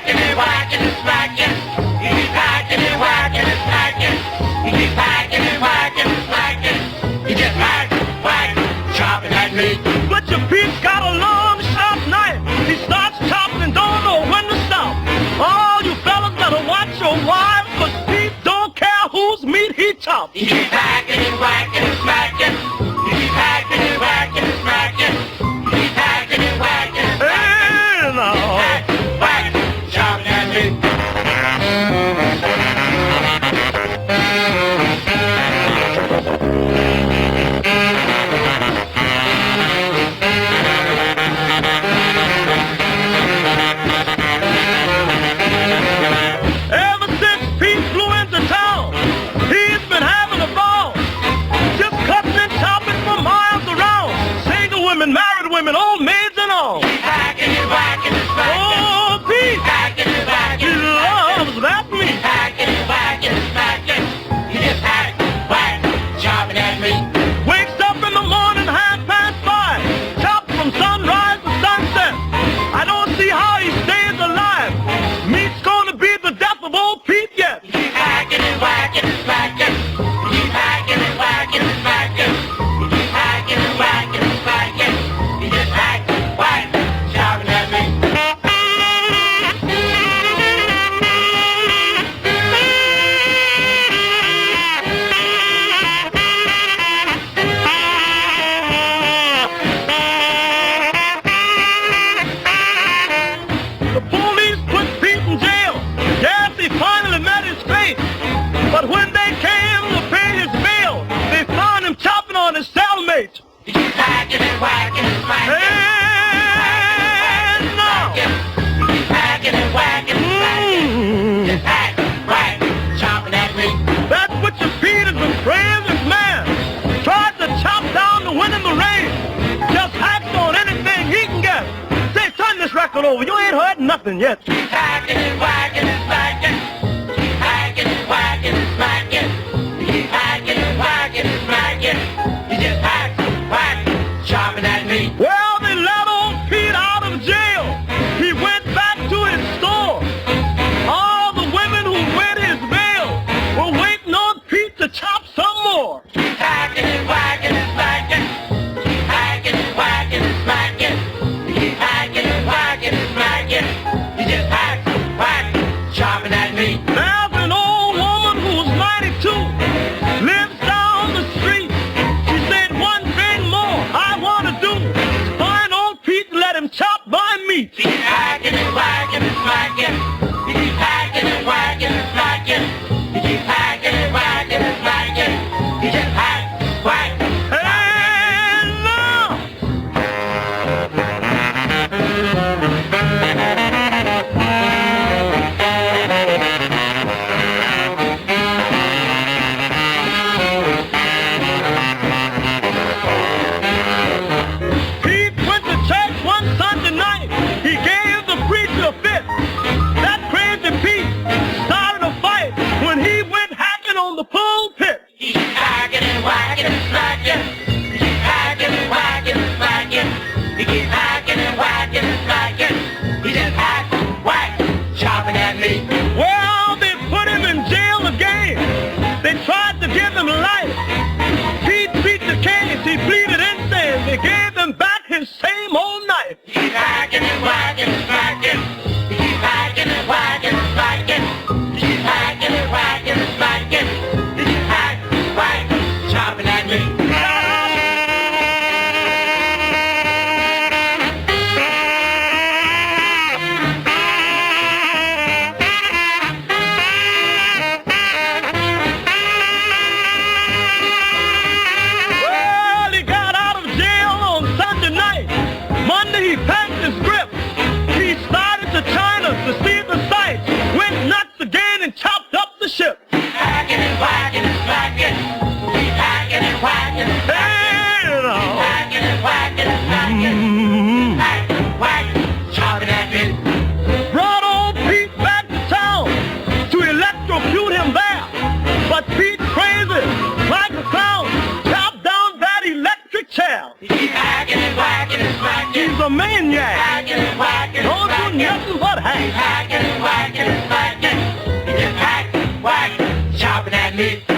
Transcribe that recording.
hacking and whacking and smacking. He keeps hacking and whacking and smacking. He keeps hacking and whacking and smacking. He just hack, whack, chopping at me. Butcher Pete's got a long, sharp knife. He starts chopping and don't know when to stop. All you fellas better watch your wives, 'cause Pete don't care whose meat he chops. He keeps hacking and whacking and smacking. He keeps hacking and whacking and smacking. He keeps hacking and whacking and smacking. And Hack, whack, chopping at me. ever since Pete flew into town, he's been having a ball. Just cutting and chopping for miles around. Single women, married women, old maids and all. He's hacking and whacking and smacking. Oh, Pete, Hacking and whacking he and smacking. loves that meat. Hacking and whacking and smacking. He just hack, whack, chopping at me. Wakes up in the morning, 5:30. Chops from sunrise to sunset. I don't see how he stays alive. Meat's gonna be the death of old Pete yet. He keeps hacking and whacking and smacking. He keeps hacking and whacking and smacking. He keeps hacking and whacking and smacking. He just hack, whack, chopping at me. The police put Pete in jail. Yes, he finally met his fate. But when they came to pay his bail, they found him chopping on his cellmate. He keeps hacking and whacking and smacking. And now, He keeps hacking and whacking and smacking. Just hack, whack, chopping at me. that's what your Pete is the bravest man. Tried to chop down the wind in the rain. Just hacks on anything he can get. Say, turn this record over. You ain't heard nothing yet. Keep hacking and whacking and smacking. Keep hacking and whacking and smacking. Keep hacking and whacking and smacking. He just hack, whack, chopping at me. Well, they let old Pete out of jail. He went back to his store. All the women who read his mail were waiting on Pete to chop some more. Keep hacking and whacking and smacking. Keep hacking and whacking and smacking. Keep hacking and whacking and smacking. He just hack, whack, chopping at me. There's an old woman who's 92, lives down the street. She said one thing more I want to do. Find old Pete and let him chop my meat. Keep hacking and whacking and smacking. He keeps hacking and whacking and smacking. He keeps hacking and whacking and smacking. He just hack, whack. And now, Pete went to church one Sunday night. He gave the preacher a fit. That crazy Pete started a fight when he went hacking on the pulpit. He keeps hacking and whacking and smacking. He keeps hacking and whacking and smacking. He keeps hacking and whacking and smacking. He just hack, whack, chopping at me. Well, they put him in jail again. They tried to give him life. Pete beat the case. He pleaded innocent. They gave him back his same old knife. He keeps hacking and whacking and smacking. He keeps hacking and whacking and smacking. He keeps hacking and whacking and smacking. He just hack, whack, chopping at me. Well, he got out of jail on Sunday night. Monday he packed his grip. He started to China to see the sights. Went nuts again and chopped up the ship. Keep hacking and whacking and smacking. Keep hacking and whacking and smacking. And, Hacking and whacking and smacking. Hack, whack, chopping at me. brought old Pete back to town to electrocute him there. But Pete, crazy like a clown, chopped down that electric chair. He keep hacking and whacking and smacking. He's a maniac. Hacking and whacking and Don't do smacking. nothing but Keep hack. hacking and at me.